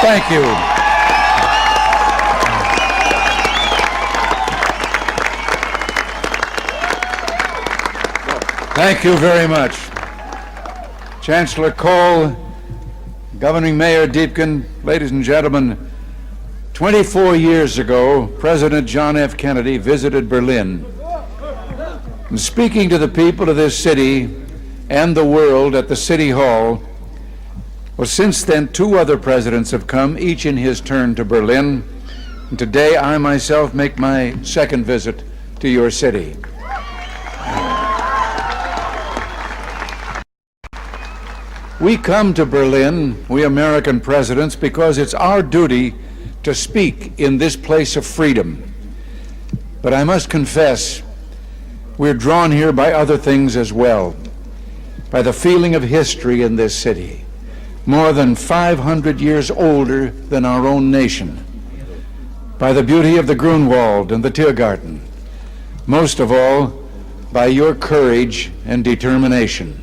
Thank you. Thank you very much. Chancellor Kohl, Governing Mayor Deepkin, ladies and gentlemen, 24 years ago, President John F. Kennedy visited Berlin. And speaking to the people of this city and the world at the City Hall, well, since then, 2 other presidents have come, each in his turn, to Berlin. And today, I myself make my 2nd visit to your city. We come to Berlin, we American presidents, because it's our duty to speak in this place of freedom. But I must confess, we're drawn here by other things as well, by the feeling of history in this city, more than 500 years older than our own nation, by the beauty of the Grunwald and the Tiergarten, most of all, by your courage and determination.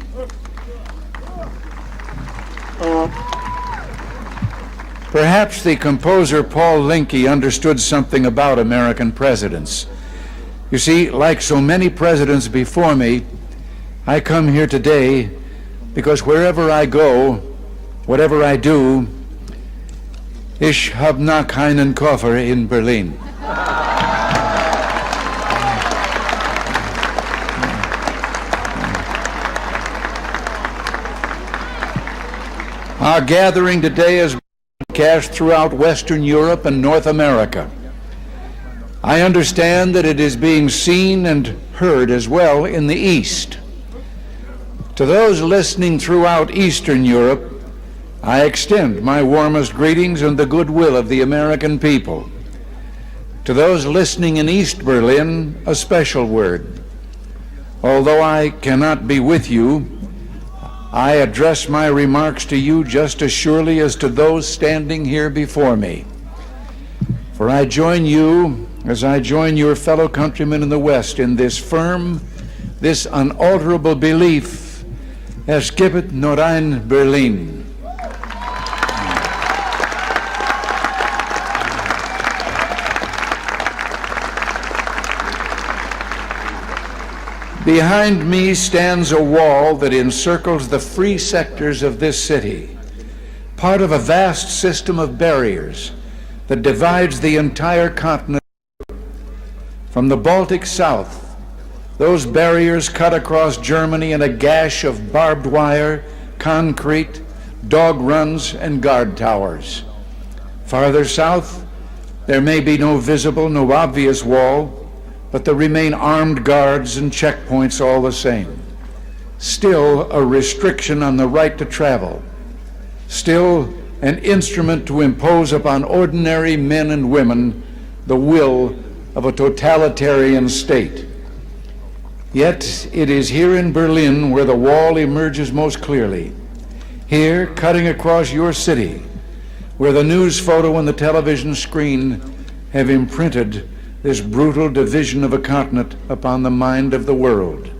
Perhaps the composer Paul Linke understood something about American presidents. You see, like so many presidents before me, I come here today because wherever I go, whatever I do, ich hab noch keinen Koffer in Berlin. Our gathering today is broadcast throughout Western Europe and North America. I understand that it is being seen and heard as well in the East. To those listening throughout Eastern Europe, I extend my warmest greetings and the goodwill of the American people. To those listening in East Berlin, a special word. Although I cannot be with you, I address my remarks to you just as surely as to those standing here before me. For I join you, as I join your fellow countrymen in the West, in this firm, this unalterable belief, es gibt nur ein Berlin. Behind me stands a wall that encircles the free sectors of this city, part of a vast system of barriers that divides the entire continent. From the Baltic south, those barriers cut across Germany in a gash of barbed wire, concrete, dog runs, and guard towers. Farther south, there may be no visible, no obvious wall, but there remain armed guards and checkpoints all the same. Still a restriction on the right to travel. Still an instrument to impose upon ordinary men and women the will of a totalitarian state. Yet it is here in Berlin where the wall emerges most clearly. Here, cutting across your city, where the news photo and the television screen have imprinted this brutal division of a continent upon the mind of the world.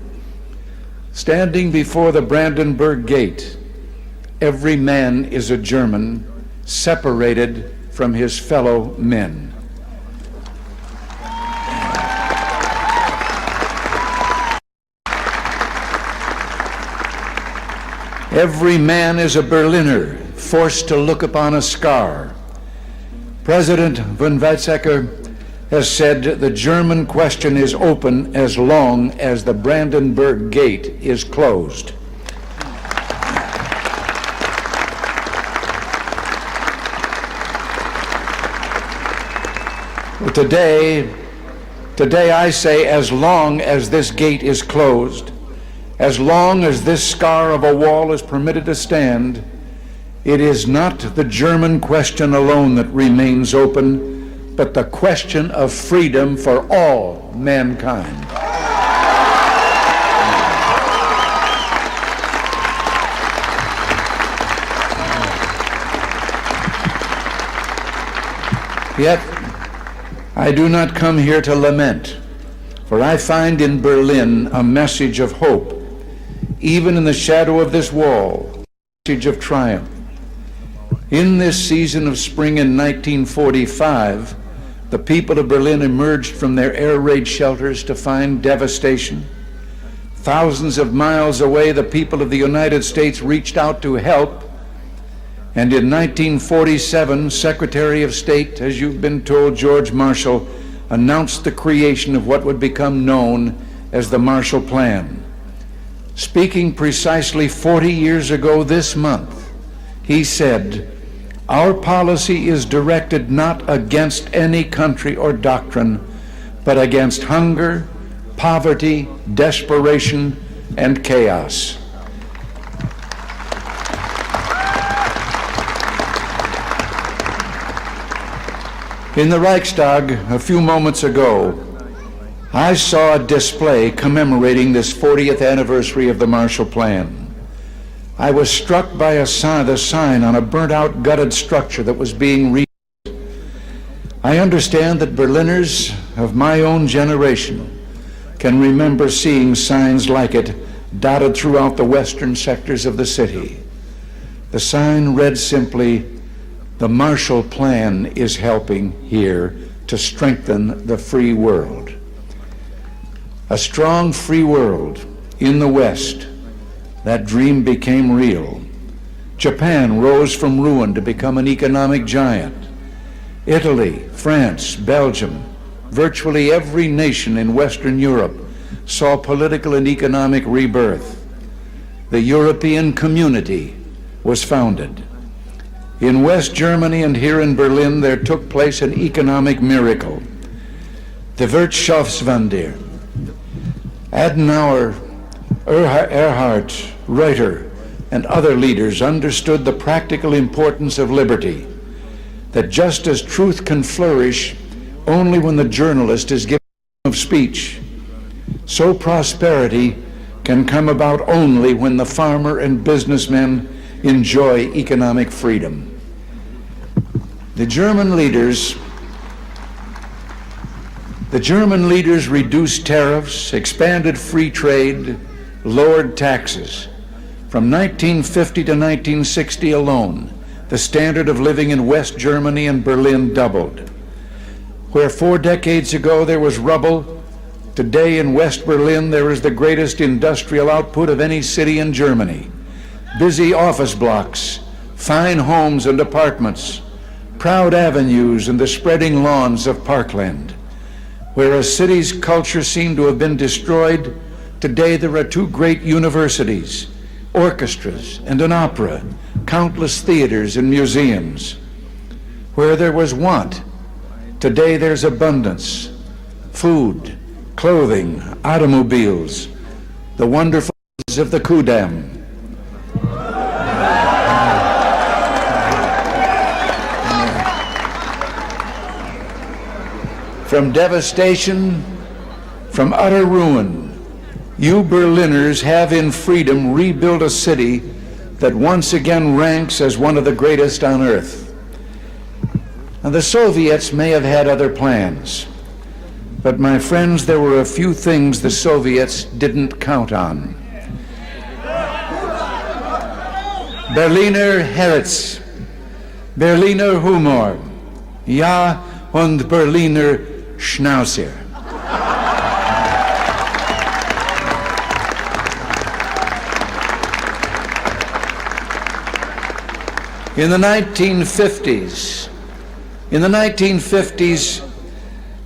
Standing before the Brandenburg Gate, every man is a German, separated from his fellow men. Every man is a Berliner, forced to look upon a scar. President von Weizsäcker has said the German question is open as long as the Brandenburg Gate is closed. Well, today I say, as long as this gate is closed, as long as this scar of a wall is permitted to stand, it is not the German question alone that remains open, but the question of freedom for all mankind. Yet, I do not come here to lament, for I find in Berlin a message of hope, even in the shadow of this wall, a message of triumph. In this season of spring in 1945, the people of Berlin emerged from their air raid shelters to find devastation. Thousands of miles away, the people of the United States reached out to help. And in 1947, Secretary of State, as you've been told, George Marshall, announced the creation of what would become known as the Marshall Plan. Speaking precisely 40 years ago this month, he said, "Our policy is directed not against any country or doctrine, but against hunger, poverty, desperation, and chaos." In the Reichstag a few moments ago, I saw a display commemorating this 40th anniversary of the Marshall Plan. I was struck by the sign on a burnt-out, gutted structure that was being rebuilt. I understand that Berliners of my own generation can remember seeing signs like it dotted throughout the western sectors of the city. The sign read simply, "The Marshall Plan is helping here to strengthen the free world." A strong free world in the West, that dream became real. Japan rose from ruin to become an economic giant. Italy, France, Belgium, virtually every nation in Western Europe saw political and economic rebirth. The European Community was founded. In West Germany and here in Berlin, there took place an economic miracle. The Wirtschaftswunder. Adenauer, Erhard, Reuter, and other leaders understood the practical importance of liberty, that just as truth can flourish only when the journalist is given freedom of speech, so prosperity can come about only when the farmer and businessman enjoy economic freedom. The German leaders reduced tariffs, expanded free trade, lowered taxes. From 1950 to 1960 alone, the standard of living in West Germany and Berlin doubled. Where 4 decades ago there was rubble, today in West Berlin there is the greatest industrial output of any city in Germany. Busy office blocks, fine homes and apartments, proud avenues and the spreading lawns of parkland. Where a city's culture seemed to have been destroyed, today there are 2 great universities, orchestras and an opera, countless theaters and museums. Where there was want, today there's abundance, food, clothing, automobiles, the wonderful of the Kudamm. From devastation, from utter ruin, you Berliners have in freedom rebuilt a city that once again ranks as one of the greatest on earth. Now, the Soviets may have had other plans, but my friends, there were a few things the Soviets didn't count on. Berliner Herz, Berliner Humor, ja und Berliner Schnauzer. In the 1950s,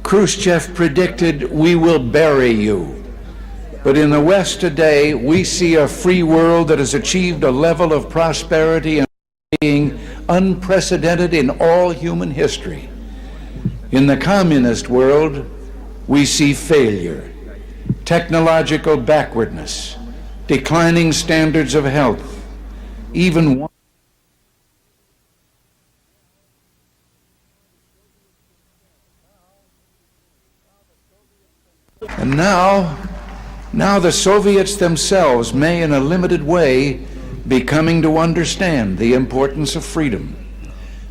Khrushchev predicted, "We will bury you." But in the West today, we see a free world that has achieved a level of prosperity and being unprecedented in all human history. In the communist world, we see failure, technological backwardness, declining standards of health, even one. And now the Soviets themselves may in a limited way be coming to understand the importance of freedom.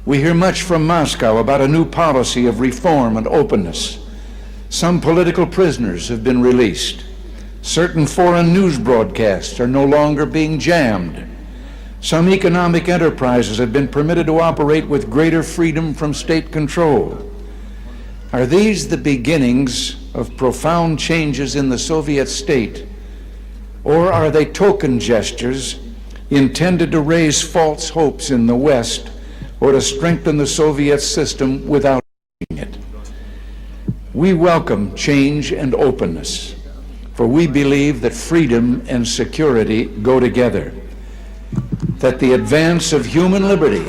We hear much from Moscow about a new policy of reform and openness. Some political prisoners have been released. Certain foreign news broadcasts are no longer being jammed. Some economic enterprises have been permitted to operate with greater freedom from state control. Are these the beginnings of profound changes in the Soviet state, or are they token gestures intended to raise false hopes in the West or to strengthen the Soviet system without it? We welcome change and openness, for we believe that freedom and security go together, that the advance of human liberty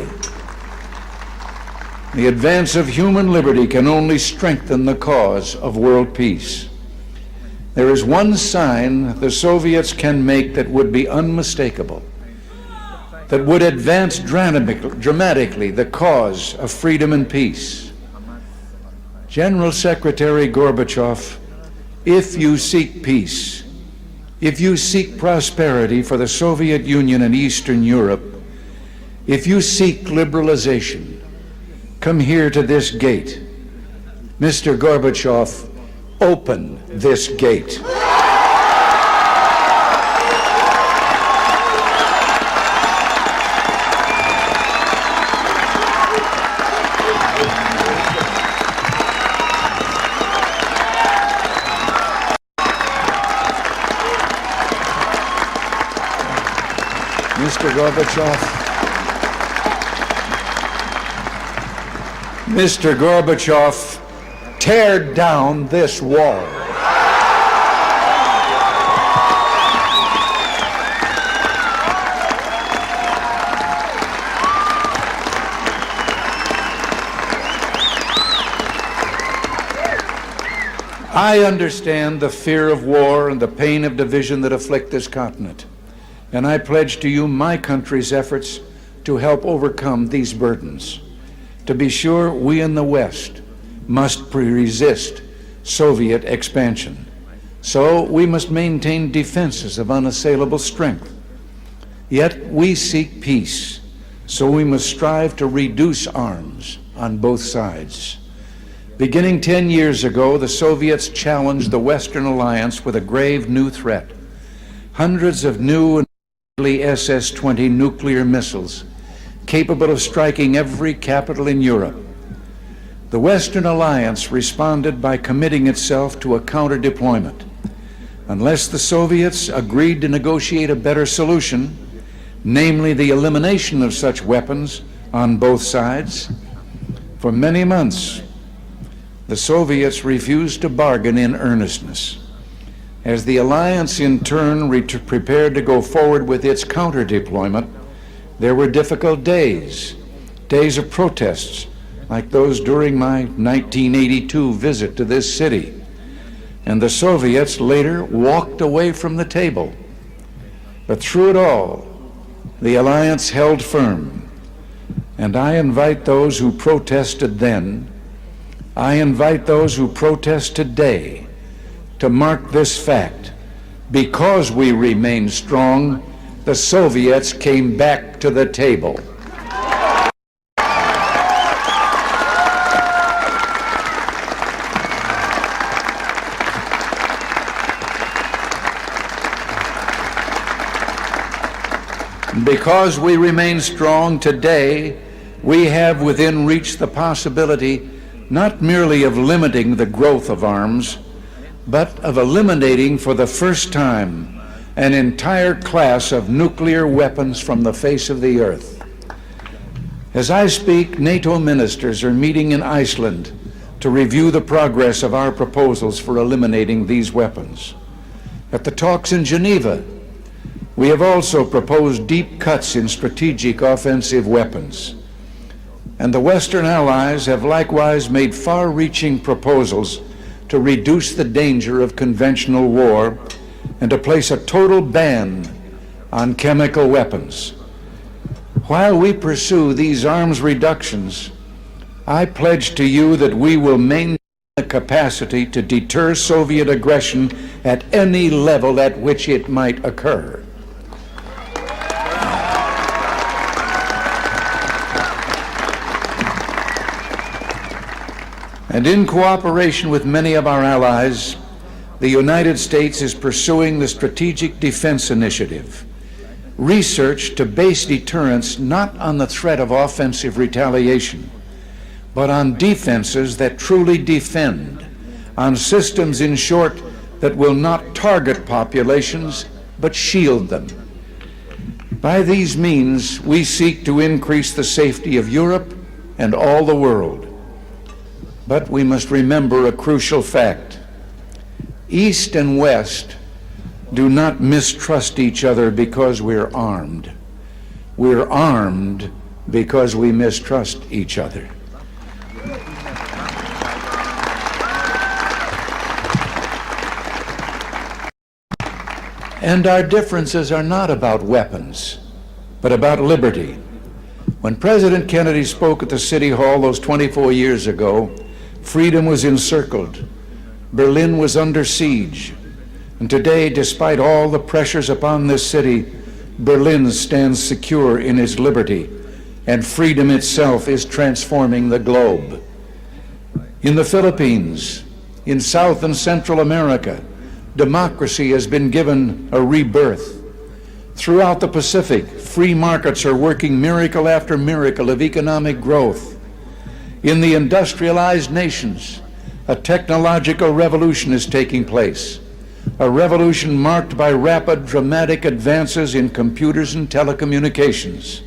can only strengthen the cause of world peace. There is one sign the Soviets can make that would be unmistakable, that would advance dramatically the cause of freedom and peace. General Secretary Gorbachev, if you seek peace, if you seek prosperity for the Soviet Union and Eastern Europe, if you seek liberalization, come here to this gate. Mr. Gorbachev, open this gate. Mr. Gorbachev, tear down this wall. I understand the fear of war and the pain of division that afflict this continent, and I pledge to you my country's efforts to help overcome these burdens. To be sure, we in the West must resist Soviet expansion. So we must maintain defenses of unassailable strength. Yet we seek peace, so we must strive to reduce arms on both sides. Beginning 10 years ago, the Soviets challenged the Western alliance with a grave new threat. Hundreds of new and deadly SS-20 nuclear missiles capable of striking every capital in Europe. The Western alliance responded by committing itself to a counter-deployment. Unless the Soviets agreed to negotiate a better solution, namely the elimination of such weapons on both sides, for many months, the Soviets refused to bargain in earnestness. As the alliance in turn prepared to go forward with its counter-deployment, there were difficult days of protests, like those during my 1982 visit to this city. And the Soviets later walked away from the table. But through it all, the alliance held firm. And I invite those who protested then, I invite those who protest today to mark this fact. Because we remain strong, the Soviets came back to the table. Because we remain strong today, we have within reach the possibility not merely of limiting the growth of arms, but of eliminating for the first time an entire class of nuclear weapons from the face of the earth. As I speak, NATO ministers are meeting in Iceland to review the progress of our proposals for eliminating these weapons. At the talks in Geneva, we have also proposed deep cuts in strategic offensive weapons. And the Western allies have likewise made far-reaching proposals to reduce the danger of conventional war and to place a total ban on chemical weapons. While we pursue these arms reductions, I pledge to you that we will maintain the capacity to deter Soviet aggression at any level at which it might occur. And in cooperation with many of our allies, the United States is pursuing the Strategic Defense Initiative. research to base deterrence not on the threat of offensive retaliation, but on defenses that truly defend, on systems, in short, that will not target populations, but shield them. By these means, we seek to increase the safety of Europe and all the world. But we must remember a crucial fact. East and West do not mistrust each other because we're armed. We're armed because we mistrust each other. And our differences are not about weapons, but about liberty. When President Kennedy spoke at the City Hall those 24 years ago, freedom was encircled. Berlin was under siege. And today, despite all the pressures upon this city, Berlin stands secure in its liberty, and freedom itself is transforming the globe. In the Philippines, in South and Central America, democracy has been given a rebirth. Throughout the Pacific, free markets are working miracle after miracle of economic growth. In the industrialized nations, a technological revolution is taking place, a revolution marked by rapid, dramatic advances in computers and telecommunications.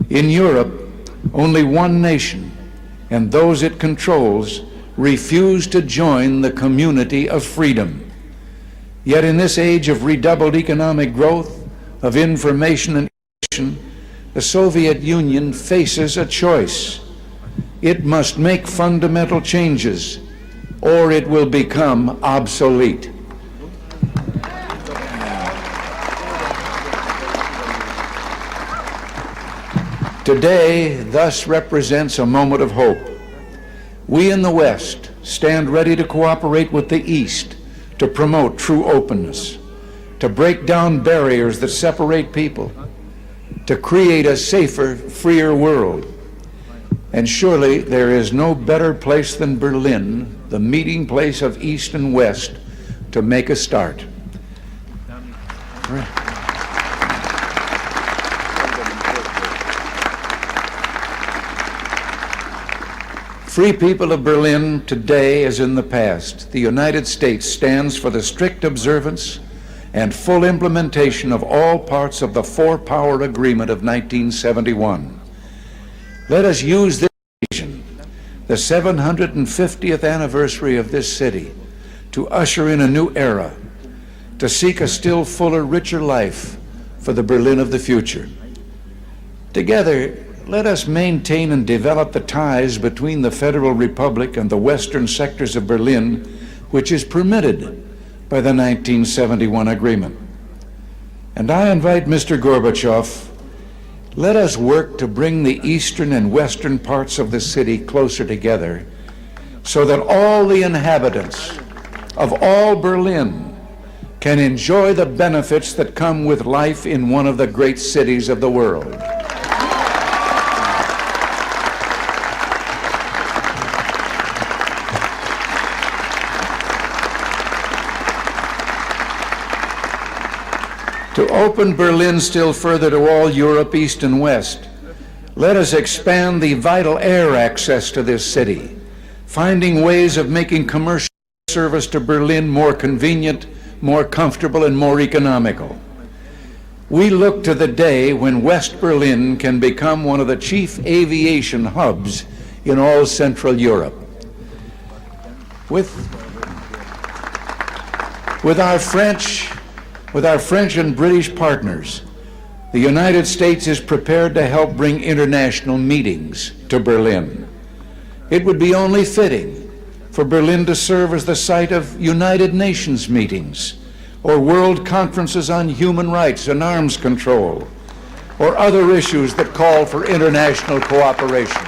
In Europe, only one nation, and those it controls, refuse to join the community of freedom. Yet in this age of redoubled economic growth, of information and innovation, the Soviet Union faces a choice. It must make fundamental changes, or it will become obsolete. Today, thus, represents a moment of hope. We in the West stand ready to cooperate with the East to promote true openness, to break down barriers that separate people, to create a safer, freer world. And surely there is no better place than Berlin, the meeting place of East and West, to make a start. Free people of Berlin, today as in the past, the United States stands for the strict observance and full implementation of all parts of the Four-Power Agreement of 1971. Let us use this occasion, the 750th anniversary of this city, to usher in a new era, to seek a still fuller, richer life for the Berlin of the future. Together, let us maintain and develop the ties between the Federal Republic and the western sectors of Berlin, which is permitted by the 1971 agreement. And I invite Mr. Gorbachev, let us work to bring the eastern and western parts of the city closer together so that all the inhabitants of all Berlin can enjoy the benefits that come with life in one of the great cities of the world. To open Berlin still further to all Europe, East and West, let us expand the vital air access to this city, finding ways of making commercial service to Berlin more convenient, more comfortable, and more economical. We look to the day when West Berlin can become one of the chief aviation hubs in all Central Europe. With our French and British partners, the United States is prepared to help bring international meetings to Berlin. It would be only fitting for Berlin to serve as the site of United Nations meetings, or world conferences on human rights and arms control, or other issues that call for international cooperation.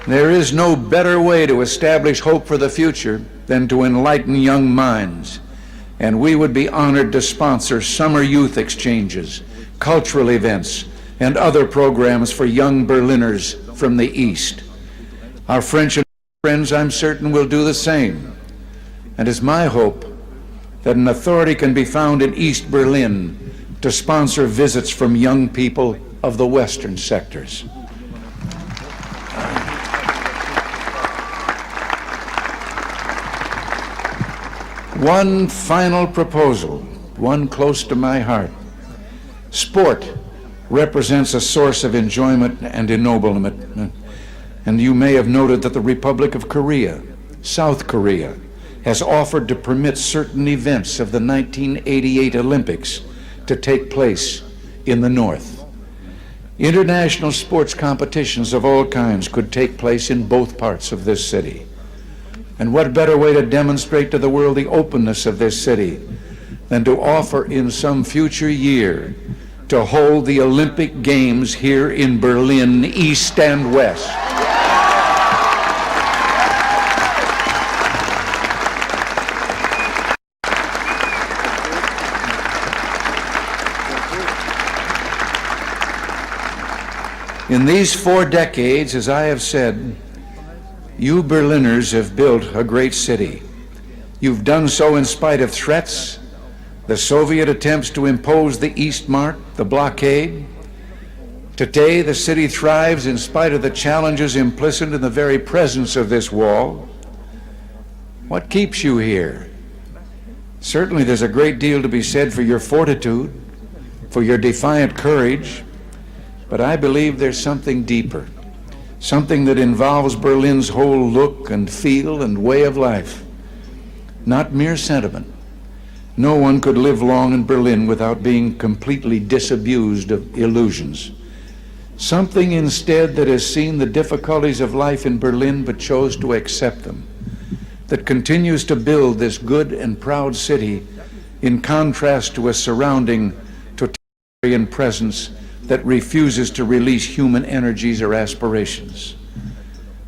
There is no better way to establish hope for the future than to enlighten young minds, and we would be honored to sponsor summer youth exchanges, cultural events, and other programs for young Berliners from the East. Our French friends, I'm certain, will do the same. And it's my hope that an authority can be found in East Berlin to sponsor visits from young people of the western sectors. One final proposal, one close to my heart. Sport represents a source of enjoyment and ennoblement. And you may have noted that the Republic of Korea, South Korea, has offered to permit certain events of the 1988 Olympics to take place in the North. International sports competitions of all kinds could take place in both parts of this city. And what better way to demonstrate to the world the openness of this city than to offer in some future year to hold the Olympic Games here in Berlin, East and West. In these 4 decades, as I have said, you Berliners have built a great city. You've done so in spite of threats, the Soviet attempts to impose the Eastmark, the blockade. Today, the city thrives in spite of the challenges implicit in the very presence of this wall. What keeps you here? Certainly there's a great deal to be said for your fortitude, for your defiant courage, but I believe there's something deeper, something that involves Berlin's whole look and feel and way of life, not mere sentiment. No one could live long in Berlin without being completely disabused of illusions. Something instead that has seen the difficulties of life in Berlin but chose to accept them, that continues to build this good and proud city in contrast to a surrounding totalitarian presence that refuses to release human energies or aspirations.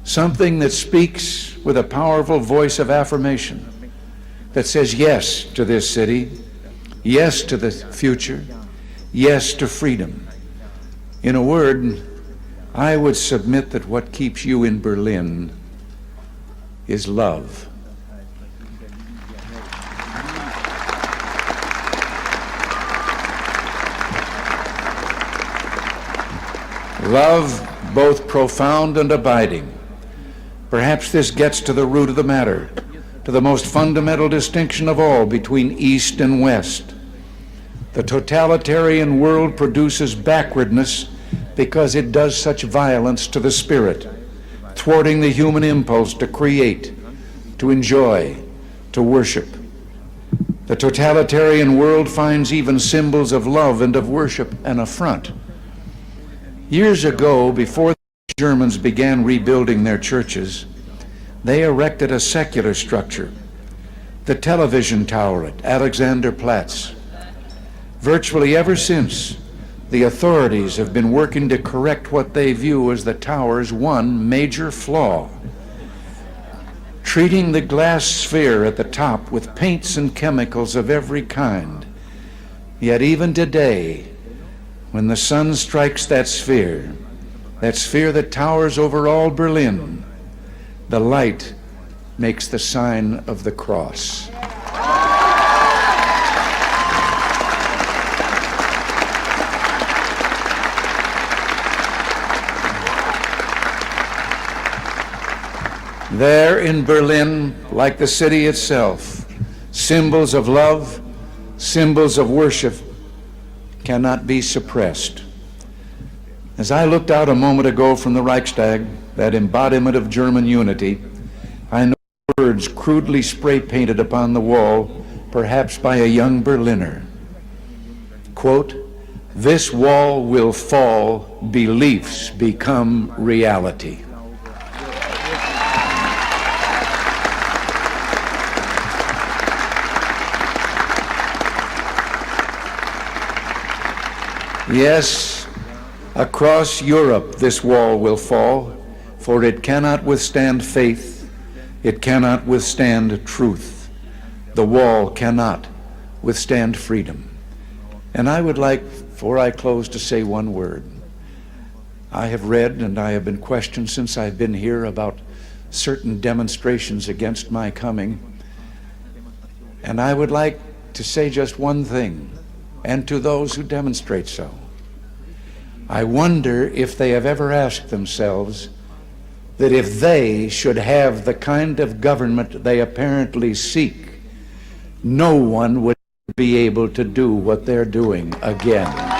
Something that speaks with a powerful voice of affirmation, that says yes to this city, yes to the future, yes to freedom. In a word, I would submit that what keeps you in Berlin is love. Love, both profound and abiding. Perhaps this gets to the root of the matter, to the most fundamental distinction of all between East and West. The totalitarian world produces backwardness because it does such violence to the spirit, thwarting the human impulse to create, to enjoy, to worship. The totalitarian world finds even symbols of love and of worship an affront. Years ago, before the Germans began rebuilding their churches, they erected a secular structure, the television tower at Alexanderplatz. Virtually ever since, the authorities have been working to correct what they view as the tower's one major flaw, treating the glass sphere at the top with paints and chemicals of every kind. Yet even today, when the sun strikes that sphere that towers over all Berlin, the light makes the sign of the cross. There in Berlin, like the city itself, symbols of love, symbols of worship cannot be suppressed. As I looked out a moment ago from the Reichstag, that embodiment of German unity, I know words crudely spray painted upon the wall, perhaps by a young Berliner. Quote, "This wall will fall, beliefs become reality." Yes, across Europe this wall will fall, for it cannot withstand faith, it cannot withstand truth. The wall cannot withstand freedom. And I would like, before I close, to say one word. I have read and I have been questioned since I've been here about certain demonstrations against my coming. And I would like to say just one thing, and to those who demonstrate so. I wonder if they have ever asked themselves that if they should have the kind of government they apparently seek, no one would be able to do what they're doing again.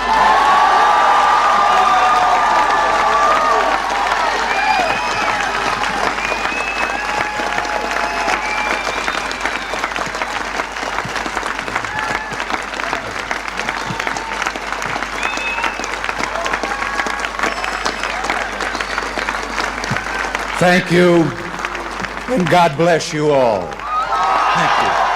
Thank you, and God bless you all. Thank you.